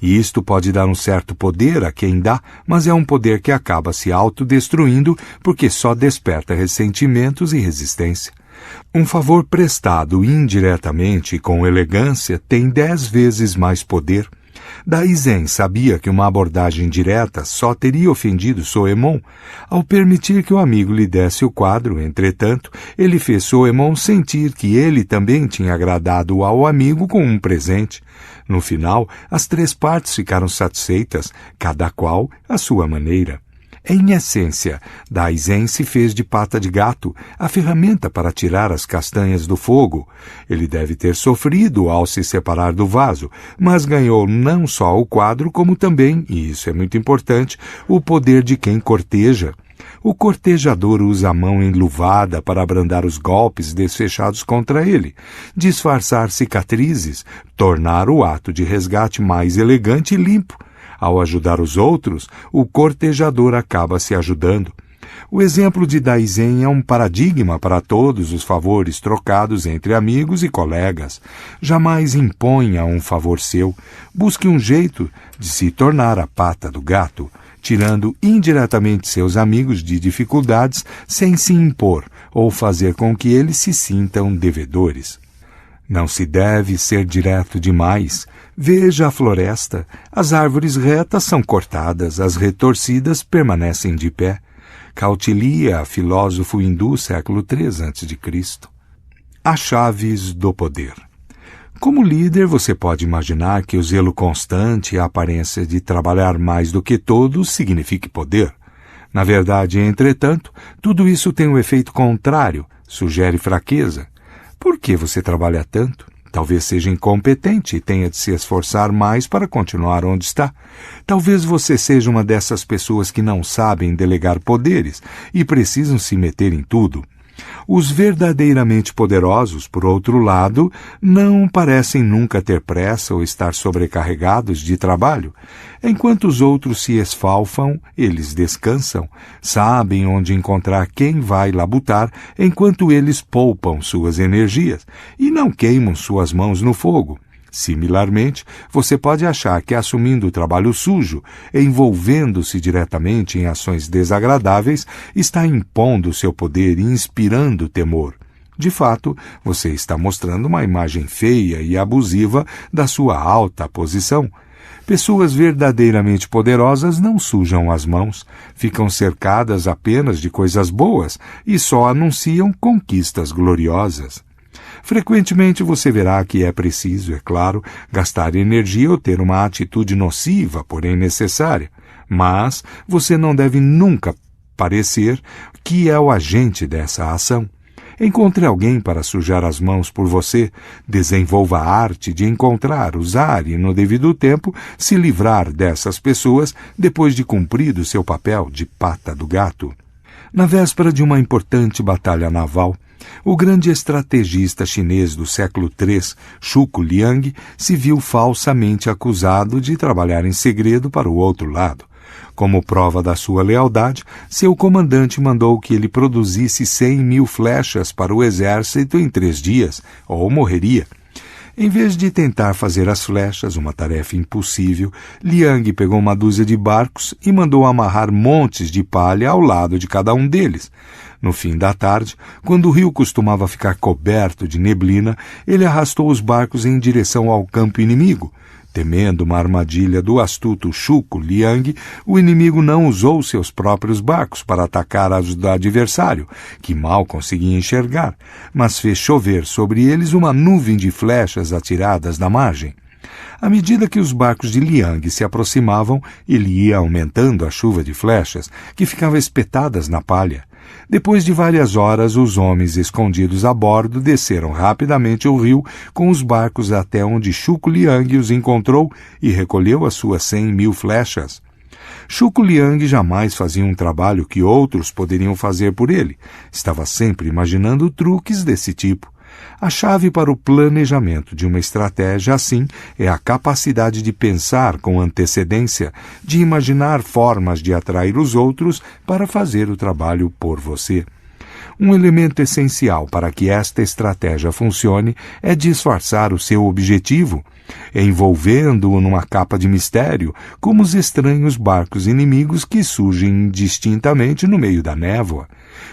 E isto pode dar um certo poder a quem dá, mas é um poder que acaba se autodestruindo porque só desperta ressentimentos e resistência. Um favor prestado indiretamente e com elegância tem 10 vezes mais poder. Daisen sabia que uma abordagem direta só teria ofendido Soemon. Ao permitir que o amigo lhe desse o quadro, entretanto, ele fez Soemon sentir que ele também tinha agradado ao amigo com um presente. No final, as 3 partes ficaram satisfeitas, cada qual à sua maneira. Em essência, Daisen se fez de pata de gato, a ferramenta para tirar as castanhas do fogo. Ele deve ter sofrido ao se separar do vaso, mas ganhou não só o quadro, como também, e isso é muito importante, o poder de quem corteja. O cortejador usa a mão enluvada para abrandar os golpes desfechados contra ele, disfarçar cicatrizes, tornar o ato de resgate mais elegante e limpo. Ao ajudar os outros, o cortejador acaba se ajudando. O exemplo de Daisen é um paradigma para todos os favores trocados entre amigos e colegas. Jamais imponha um favor seu. Busque um jeito de se tornar a pata do gato, tirando indiretamente seus amigos de dificuldades sem se impor ou fazer com que eles se sintam devedores. Não se deve ser direto demais. Veja a floresta. As árvores retas são cortadas, as retorcidas permanecem de pé. Kautilya, filósofo hindu, século III a.C. As chaves do poder. Como líder, você pode imaginar que o zelo constante e a aparência de trabalhar mais do que todos signifique poder. Na verdade, entretanto, tudo isso tem um efeito contrário, sugere fraqueza. Por que você trabalha tanto? Talvez seja incompetente e tenha de se esforçar mais para continuar onde está. Talvez você seja uma dessas pessoas que não sabem delegar poderes e precisam se meter em tudo. Os verdadeiramente poderosos, por outro lado, não parecem nunca ter pressa ou estar sobrecarregados de trabalho. Enquanto os outros se esfalfam, eles descansam, sabem onde encontrar quem vai labutar, enquanto eles poupam suas energias e não queimam suas mãos no fogo. Similarmente, você pode achar que assumindo o trabalho sujo, envolvendo-se diretamente em ações desagradáveis, está impondo seu poder e inspirando temor. De fato, você está mostrando uma imagem feia e abusiva da sua alta posição. Pessoas verdadeiramente poderosas não sujam as mãos, ficam cercadas apenas de coisas boas e só anunciam conquistas gloriosas. Frequentemente você verá que é preciso, é claro, gastar energia ou ter uma atitude nociva, porém necessária. Mas você não deve nunca parecer que é o agente dessa ação. Encontre alguém para sujar as mãos por você, desenvolva a arte de encontrar, usar e, no devido tempo, se livrar dessas pessoas depois de cumprido seu papel de pata do gato. Na véspera de uma importante batalha naval, o grande estrategista chinês do século III, Zhuge Liang, se viu falsamente acusado de trabalhar em segredo para o outro lado. Como prova da sua lealdade, seu comandante mandou que ele produzisse 100.000 flechas para o exército em 3 dias, ou morreria. Em vez de tentar fazer as flechas, uma tarefa impossível, Liang pegou uma dúzia de barcos e mandou amarrar montes de palha ao lado de cada um deles. No fim da tarde, quando o rio costumava ficar coberto de neblina, ele arrastou os barcos em direção ao campo inimigo. Temendo uma armadilha do astuto Shuko Liang, o inimigo não usou seus próprios barcos para atacar os do adversário, que mal conseguia enxergar, mas fez chover sobre eles uma nuvem de flechas atiradas da margem. À medida que os barcos de Liang se aproximavam, ele ia aumentando a chuva de flechas, que ficavam espetadas na palha. Depois de várias horas, os homens escondidos a bordo desceram rapidamente o rio com os barcos até onde Shuko Liang os encontrou e recolheu as suas 100.000 flechas. Shuko Liang jamais fazia um trabalho que outros poderiam fazer por ele. Estava sempre imaginando truques desse tipo. A chave para o planejamento de uma estratégia assim é a capacidade de pensar com antecedência, de imaginar formas de atrair os outros para fazer o trabalho por você. Um elemento essencial para que esta estratégia funcione é disfarçar o seu objetivo, envolvendo-o numa capa de mistério, como os estranhos barcos inimigos que surgem indistintamente no meio da névoa.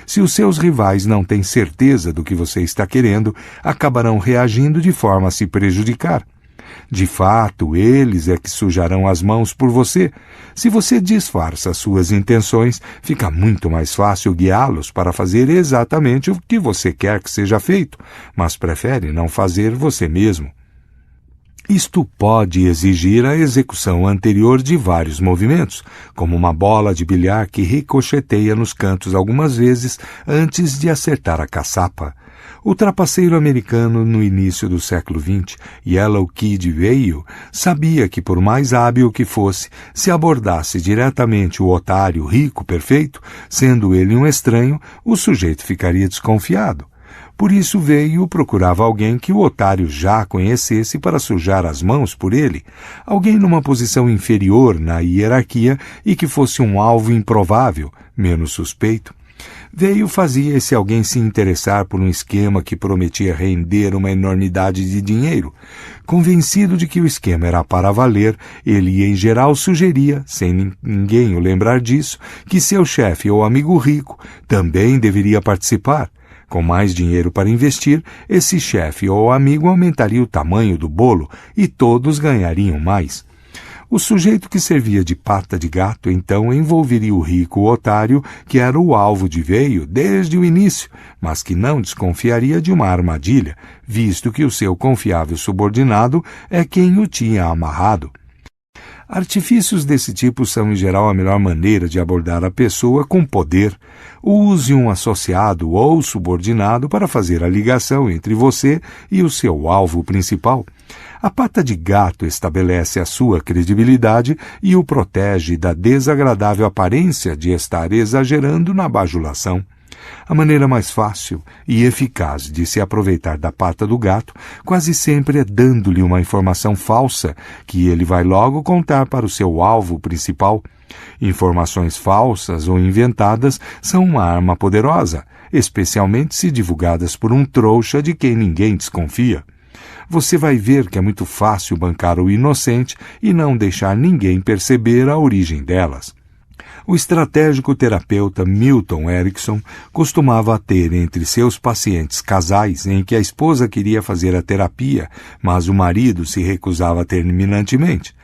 Se os seus rivais não têm certeza do que você está querendo, acabarão reagindo de forma a se prejudicar. De fato, eles é que sujarão as mãos por você. Se você disfarça suas intenções, fica muito mais fácil guiá-los para fazer exatamente o que você quer que seja feito, mas prefere não fazer você mesmo. Isto pode exigir a execução anterior de vários movimentos, como uma bola de bilhar que ricocheteia nos cantos algumas vezes antes de acertar a caçapa. O trapaceiro americano no início do século XX, Yellow Kid Veio, sabia que por mais hábil que fosse, se abordasse diretamente o otário rico perfeito, sendo ele um estranho, o sujeito ficaria desconfiado. Por isso Veio procurava alguém que o otário já conhecesse para sujar as mãos por ele, alguém numa posição inferior na hierarquia e que fosse um alvo improvável, menos suspeito. Veio fazia esse alguém se interessar por um esquema que prometia render uma enormidade de dinheiro. Convencido de que o esquema era para valer, ele em geral sugeria, sem ninguém o lembrar disso, que seu chefe ou amigo rico também deveria participar. Com mais dinheiro para investir, esse chefe ou amigo aumentaria o tamanho do bolo e todos ganhariam mais. O sujeito que servia de pata de gato então envolveria o rico otário, que era o alvo de Veio desde o início, mas que não desconfiaria de uma armadilha, visto que o seu confiável subordinado é quem o tinha amarrado. Artifícios desse tipo são, em geral, a melhor maneira de abordar a pessoa com poder. Use um associado ou subordinado para fazer a ligação entre você e o seu alvo principal. A pata de gato estabelece a sua credibilidade e o protege da desagradável aparência de estar exagerando na bajulação. A maneira mais fácil e eficaz de se aproveitar da pata do gato quase sempre é dando-lhe uma informação falsa que ele vai logo contar para o seu alvo principal. Informações falsas ou inventadas são uma arma poderosa, especialmente se divulgadas por um trouxa de quem ninguém desconfia. Você vai ver que é muito fácil bancar o inocente e não deixar ninguém perceber a origem delas. O estratégico terapeuta Milton Erickson costumava ter entre seus pacientes casais em que a esposa queria fazer a terapia, mas o marido se recusava terminantemente.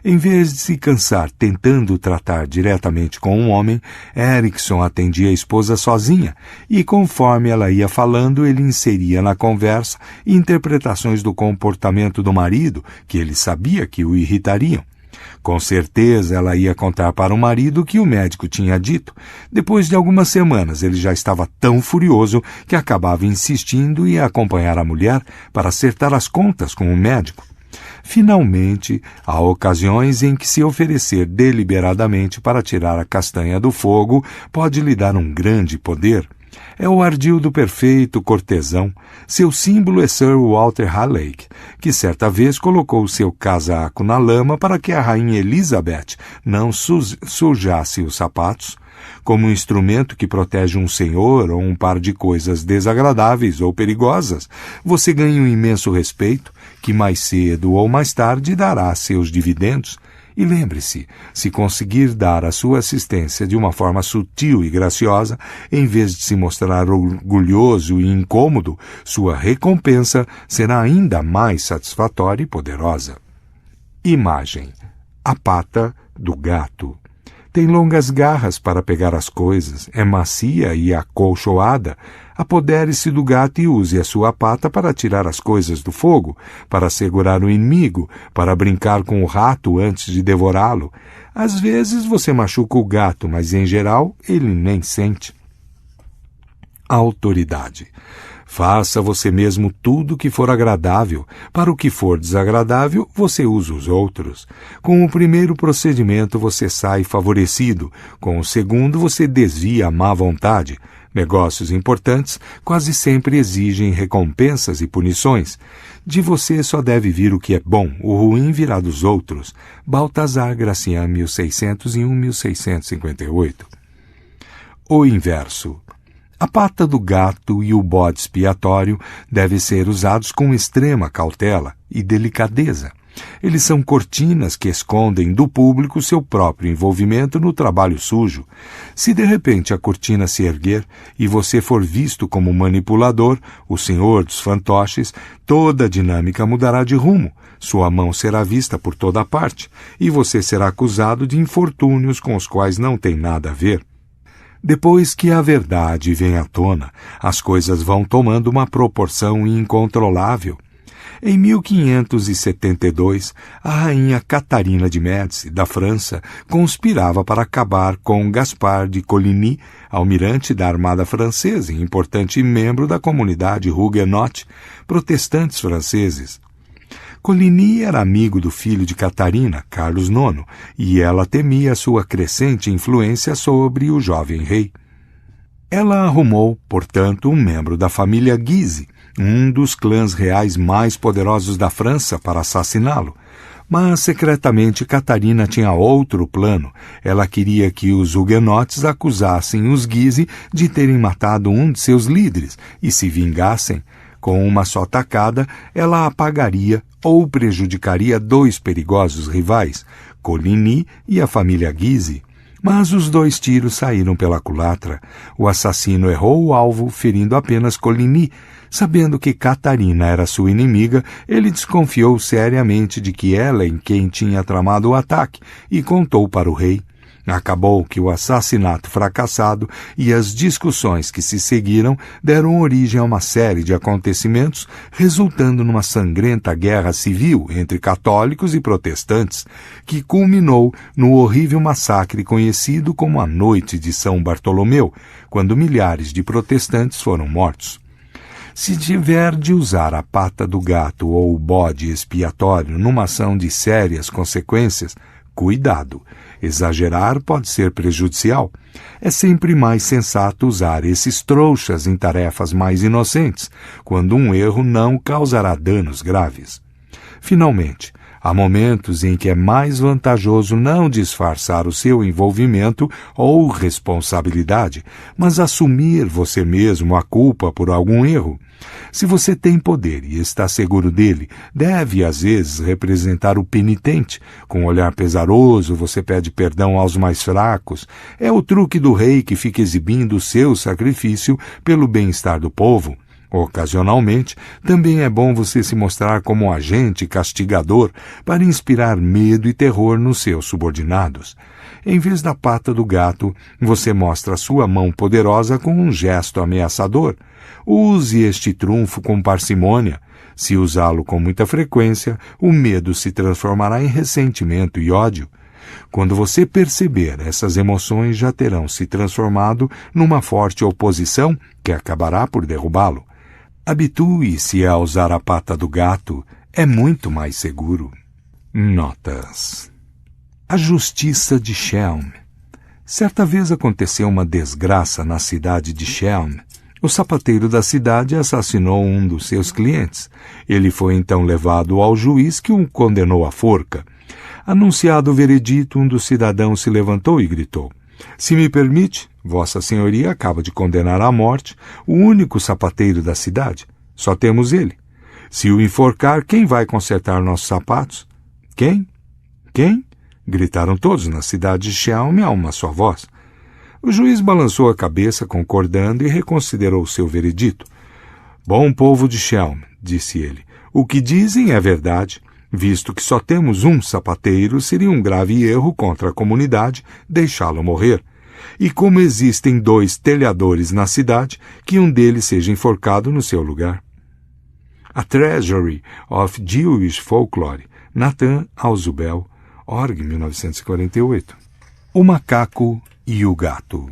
Em vez de se cansar tentando tratar diretamente com um homem, Erickson atendia a esposa sozinha e, conforme ela ia falando, ele inseria na conversa interpretações do comportamento do marido que ele sabia que o irritariam. Com certeza ela ia contar para o marido o que o médico tinha dito. Depois de algumas semanas ele já estava tão furioso que acabava insistindo em acompanhar a mulher para acertar as contas com o médico. Finalmente, há ocasiões em que se oferecer deliberadamente para tirar a castanha do fogo pode lhe dar um grande poder. É o ardil do perfeito cortesão. Seu símbolo é Sir Walter Raleigh, que certa vez colocou seu casaco na lama para que a rainha Elizabeth não sujasse os sapatos. Como um instrumento que protege um senhor ou um par de coisas desagradáveis ou perigosas, você ganha um imenso respeito que mais cedo ou mais tarde dará seus dividendos. E lembre-se, se conseguir dar a sua assistência de uma forma sutil e graciosa, em vez de se mostrar orgulhoso e incômodo, sua recompensa será ainda mais satisfatória e poderosa. Imagem: a pata do gato. Tem longas garras para pegar as coisas, é macia e acolchoada. Apodere-se do gato e use a sua pata para tirar as coisas do fogo, para segurar o inimigo, para brincar com o rato antes de devorá-lo. Às vezes você machuca o gato, mas em geral ele nem sente. Autoridade. Faça você mesmo tudo o que for agradável. Para o que for desagradável, você usa os outros. Com o primeiro procedimento, você sai favorecido. Com o segundo, você desvia a má vontade. Negócios importantes quase sempre exigem recompensas e punições. De você só deve vir o que é bom, o ruim virá dos outros. Baltazar Gracian, 1601-1658. O inverso. A pata do gato e o bode expiatório devem ser usados com extrema cautela e delicadeza. Eles são cortinas que escondem do público seu próprio envolvimento no trabalho sujo. Se de repente a cortina se erguer e você for visto como manipulador, o senhor dos fantoches, toda a dinâmica mudará de rumo. Sua mão será vista por toda parte e você será acusado de infortúnios com os quais não tem nada a ver. Depois que a verdade vem à tona, as coisas vão tomando uma proporção incontrolável. Em 1572, a rainha Catarina de Médici, da França, conspirava para acabar com Gaspard de Coligny, almirante da armada francesa e importante membro da comunidade huguenote, protestantes franceses. Coligny era amigo do filho de Catarina, Carlos IX, e ela temia sua crescente influência sobre o jovem rei. Ela arrumou, portanto, um membro da família Guise, um dos clãs reais mais poderosos da França, para assassiná-lo. Mas, secretamente, Catarina tinha outro plano. Ela queria que os huguenotes acusassem os Guise de terem matado um de seus líderes, e se vingassem. Com uma só tacada, ela apagaria ou prejudicaria dois perigosos rivais, Coligny e a família Guise. Mas os dois tiros saíram pela culatra. O assassino errou o alvo, ferindo apenas Coligny. Sabendo que Catarina era sua inimiga, ele desconfiou seriamente de que ela em quem tinha tramado o ataque e contou para o rei. Acabou que o assassinato fracassado e as discussões que se seguiram deram origem a uma série de acontecimentos, resultando numa sangrenta guerra civil entre católicos e protestantes, que culminou no horrível massacre conhecido como a Noite de São Bartolomeu, quando milhares de protestantes foram mortos. Se tiver de usar a pata do gato ou o bode expiatório numa ação de sérias consequências, cuidado. Exagerar pode ser prejudicial. É sempre mais sensato usar esses trouxas em tarefas mais inocentes, quando um erro não causará danos graves. Finalmente, há momentos em que é mais vantajoso não disfarçar o seu envolvimento ou responsabilidade, mas assumir você mesmo a culpa por algum erro. Se você tem poder e está seguro dele, deve às vezes representar o penitente. Com um olhar pesaroso, você pede perdão aos mais fracos. É o truque do rei que fica exibindo o seu sacrifício pelo bem-estar do povo. Ocasionalmente, também é bom você se mostrar como um agente castigador para inspirar medo e terror nos seus subordinados. Em vez da pata do gato, você mostra sua mão poderosa com um gesto ameaçador. Use este trunfo com parcimônia. Se usá-lo com muita frequência, o medo se transformará em ressentimento e ódio. Quando você perceber, essas emoções já terão se transformado numa forte oposição que acabará por derrubá-lo. Habitue-se a usar a pata do gato, é muito mais seguro. Notas. A Justiça de Chelm. Certa vez aconteceu uma desgraça na cidade de Chelm. O sapateiro da cidade assassinou um dos seus clientes. Ele foi então levado ao juiz, que o condenou à forca. Anunciado o veredito, um dos cidadãos se levantou e gritou: "Se me permite, Vossa Senhoria acaba de condenar à morte o único sapateiro da cidade. Só temos ele. Se o enforcar, quem vai consertar nossos sapatos?" "Quem? Quem?" gritaram todos na cidade de Chelm a uma só voz. O juiz balançou a cabeça, concordando, e reconsiderou seu veredito. "Bom povo de Chelm", disse ele, "o que dizem é verdade. Visto que só temos um sapateiro, seria um grave erro contra a comunidade deixá-lo morrer. E como existem 2 telhadores na cidade, que um deles seja enforcado no seu lugar." A Treasury of Jewish Folklore, Nathan Alzubel, Org, 1948. O macaco e o gato.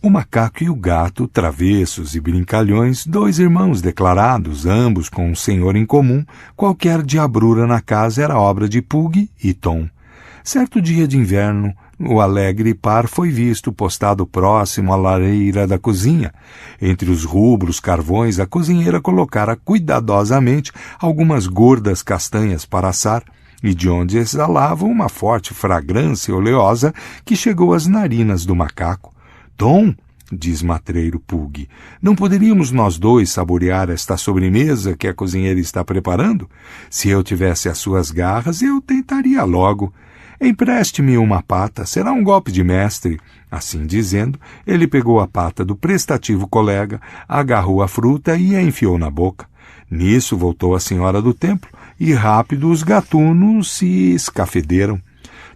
O macaco e o gato, travessos e brincalhões, 2 irmãos declarados, ambos com um senhor em comum, qualquer diabrura na casa era obra de Pug e Tom. Certo dia de inverno, o alegre par foi visto postado próximo à lareira da cozinha. Entre os rubros carvões, a cozinheira colocara cuidadosamente algumas gordas castanhas para assar, e de onde exalava uma forte fragrância oleosa que chegou às narinas do macaco. "Tom", diz matreiro Pug, "não poderíamos nós 2 saborear esta sobremesa que a cozinheira está preparando? Se eu tivesse as suas garras, eu tentaria logo. Empreste-me uma pata, será um golpe de mestre." Assim dizendo, ele pegou a pata do prestativo colega, agarrou a fruta e a enfiou na boca. Nisso voltou a senhora do templo, e rápido os gatunos se escafederam.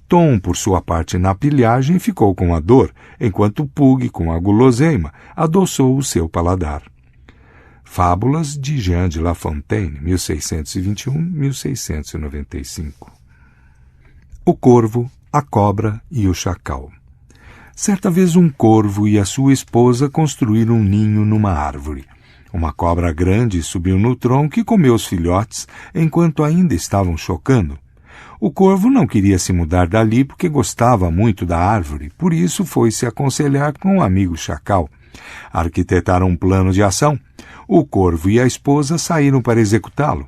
Tom, por sua parte na pilhagem, ficou com a dor, enquanto Pug, com a guloseima, adoçou o seu paladar. Fábulas de Jean de La Fontaine, 1621-1695. O corvo, a cobra e o chacal. Certa vez um corvo e a sua esposa construíram um ninho numa árvore. Uma cobra grande subiu no tronco e comeu os filhotes enquanto ainda estavam chocando. O corvo não queria se mudar dali porque gostava muito da árvore, por isso foi se aconselhar com o amigo chacal. Arquitetaram um plano de ação. O corvo e a esposa saíram para executá-lo.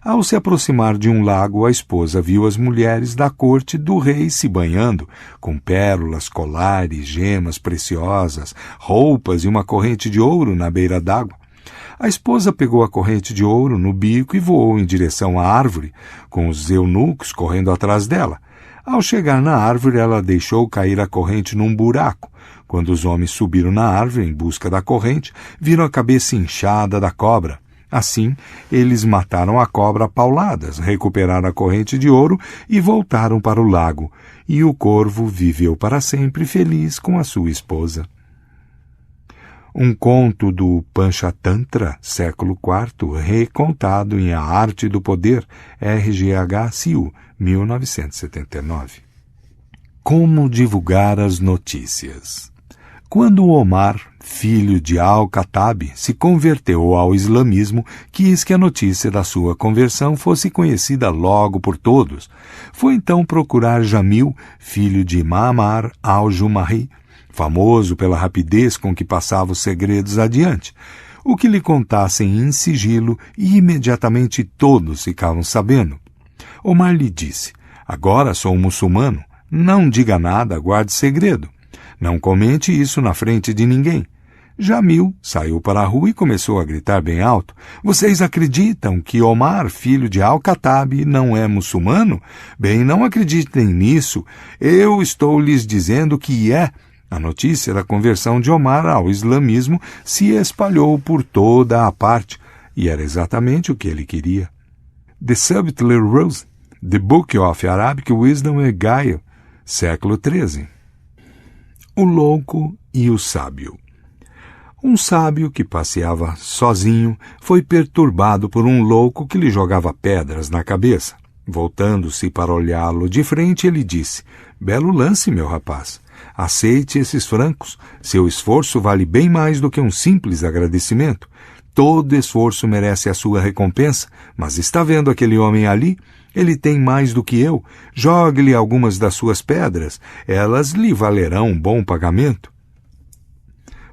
Ao se aproximar de um lago, a esposa viu as mulheres da corte do rei se banhando, com pérolas, colares, gemas preciosas, roupas e uma corrente de ouro na beira d'água. A esposa pegou a corrente de ouro no bico e voou em direção à árvore, com os eunucos correndo atrás dela. Ao chegar na árvore, ela deixou cair a corrente num buraco. Quando os homens subiram na árvore em busca da corrente, viram a cabeça inchada da cobra. Assim, eles mataram a cobra a pauladas, recuperaram a corrente de ouro e voltaram para o lago. E o corvo viveu para sempre feliz com a sua esposa. Um conto do Panchatantra, século IV, recontado em A Arte do Poder, R.G.H. Siu, 1979. Como divulgar as notícias? Quando Omar, filho de Al-Khattab, se converteu ao islamismo, quis que a notícia da sua conversão fosse conhecida logo por todos. Foi então procurar Jamil, filho de Ma'mar al-Jumahi, famoso pela rapidez com que passava os segredos adiante, o que lhe contassem em sigilo, e imediatamente todos ficavam sabendo. Omar lhe disse: "Agora sou um muçulmano, não diga nada, guarde segredo. Não comente isso na frente de ninguém." Jamil saiu para a rua e começou a gritar bem alto: "Vocês acreditam que Omar, filho de Al-Khattab, não é muçulmano? Bem, não acreditem nisso. Eu estou lhes dizendo que é." A notícia da conversão de Omar ao islamismo se espalhou por toda a parte, e era exatamente o que ele queria. The Subtler Rose, The Book of Arabic Wisdom and Guile, século XIII. O louco e o sábio. Um sábio que passeava sozinho foi perturbado por um louco que lhe jogava pedras na cabeça. Voltando-se para olhá-lo de frente, ele disse: "Belo lance, meu rapaz. Aceite esses francos. Seu esforço vale bem mais do que um simples agradecimento. Todo esforço merece a sua recompensa, mas está vendo aquele homem ali? Ele tem mais do que eu. Jogue-lhe algumas das suas pedras. Elas lhe valerão um bom pagamento.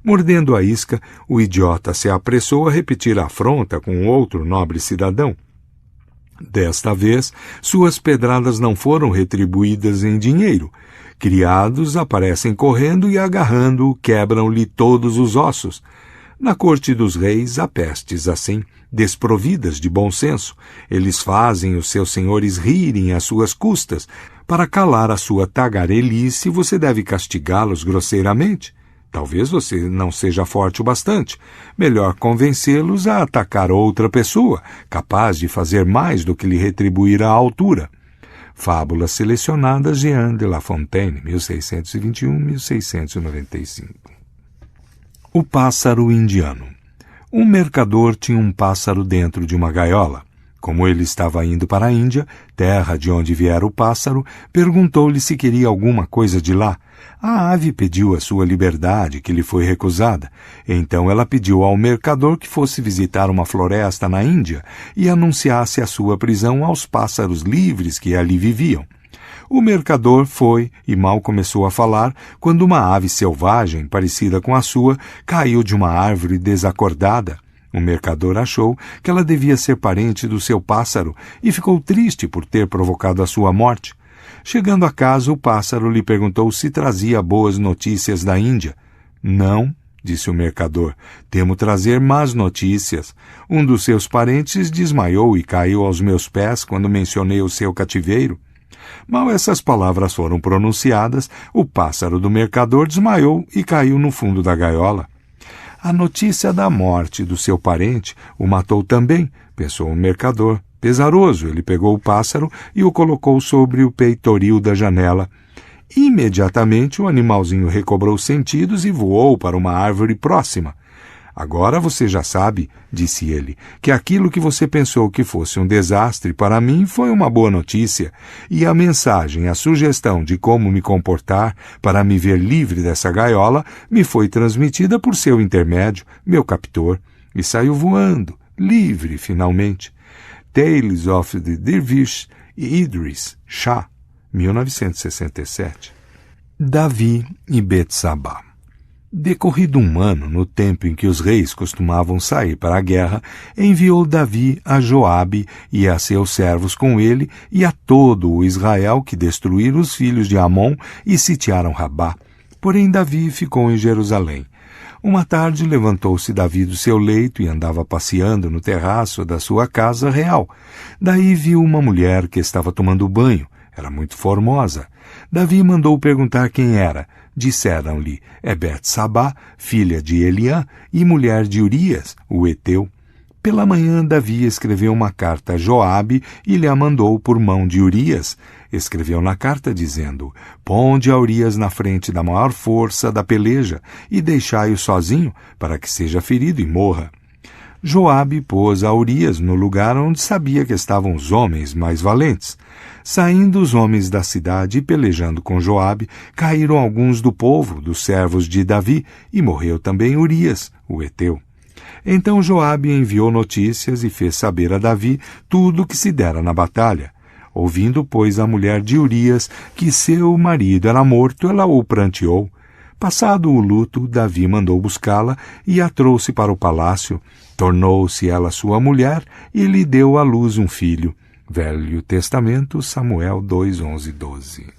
Mordendo a isca, o idiota se apressou a repetir a afronta com outro nobre cidadão. Desta vez, suas pedradas não foram retribuídas em dinheiro. Criados aparecem correndo e agarrando-o, quebram-lhe todos os ossos. Na corte dos reis há pestes assim, desprovidas de bom senso. Eles fazem os seus senhores rirem às suas custas. Para calar a sua tagarelice, você deve castigá-los grosseiramente. Talvez você não seja forte o bastante. Melhor convencê-los a atacar outra pessoa, capaz de fazer mais do que lhe retribuir a altura. Fábulas selecionadas, Jean de La Fontaine, 1621-1695. O pássaro indiano. Um mercador tinha um pássaro dentro de uma gaiola. Como ele estava indo para a Índia, terra de onde viera o pássaro, perguntou-lhe se queria alguma coisa de lá. A ave pediu a sua liberdade, que lhe foi recusada. Então ela pediu ao mercador que fosse visitar uma floresta na Índia e anunciasse a sua prisão aos pássaros livres que ali viviam. O mercador foi e mal começou a falar quando uma ave selvagem, parecida com a sua, caiu de uma árvore desacordada. O mercador achou que ela devia ser parente do seu pássaro e ficou triste por ter provocado a sua morte. Chegando a casa, o pássaro lhe perguntou se trazia boas notícias da Índia. Não, disse o mercador, temo trazer más notícias. Um dos seus parentes desmaiou e caiu aos meus pés quando mencionei o seu cativeiro. Mal essas palavras foram pronunciadas, o pássaro do mercador desmaiou e caiu no fundo da gaiola. A notícia da morte do seu parente o matou também, pensou o mercador. Pesaroso, ele pegou o pássaro e o colocou sobre o peitoril da janela. Imediatamente o animalzinho recobrou os sentidos e voou para uma árvore próxima. Agora você já sabe, disse ele, que aquilo que você pensou que fosse um desastre para mim foi uma boa notícia, e a mensagem, a sugestão de como me comportar para me ver livre dessa gaiola me foi transmitida por seu intermédio, meu captor, e saiu voando, livre finalmente. Tales of the Dervish e Idris Shah, 1967. Davi e Betsabá. Decorrido um ano, no tempo em que os reis costumavam sair para a guerra, enviou Davi a Joabe e a seus servos com ele e a todo o Israel que destruíram os filhos de Amon e sitiaram Rabá. Porém Davi ficou em Jerusalém. Uma tarde levantou-se Davi do seu leito e andava passeando no terraço da sua casa real. Daí viu uma mulher que estava tomando banho. Era muito formosa. Davi mandou perguntar quem era. Disseram-lhe, é Betsabá, filha de Eliã e mulher de Urias, o heteu. Pela manhã, Davi escreveu uma carta a Joabe e lhe a mandou por mão de Urias. Escreveu na carta dizendo, ponde a Urias na frente da maior força da peleja e deixai-o sozinho, para que seja ferido e morra. Joabe pôs a Urias no lugar onde sabia que estavam os homens mais valentes. Saindo os homens da cidade e pelejando com Joabe, caíram alguns do povo, dos servos de Davi, e morreu também Urias, o heteu. Então Joabe enviou notícias e fez saber a Davi tudo o que se dera na batalha. Ouvindo, pois, a mulher de Urias que seu marido era morto, ela o pranteou. Passado o luto, Davi mandou buscá-la e a trouxe para o palácio. Tornou-se ela sua mulher e lhe deu à luz um filho. Velho Testamento, Samuel 2:11-12.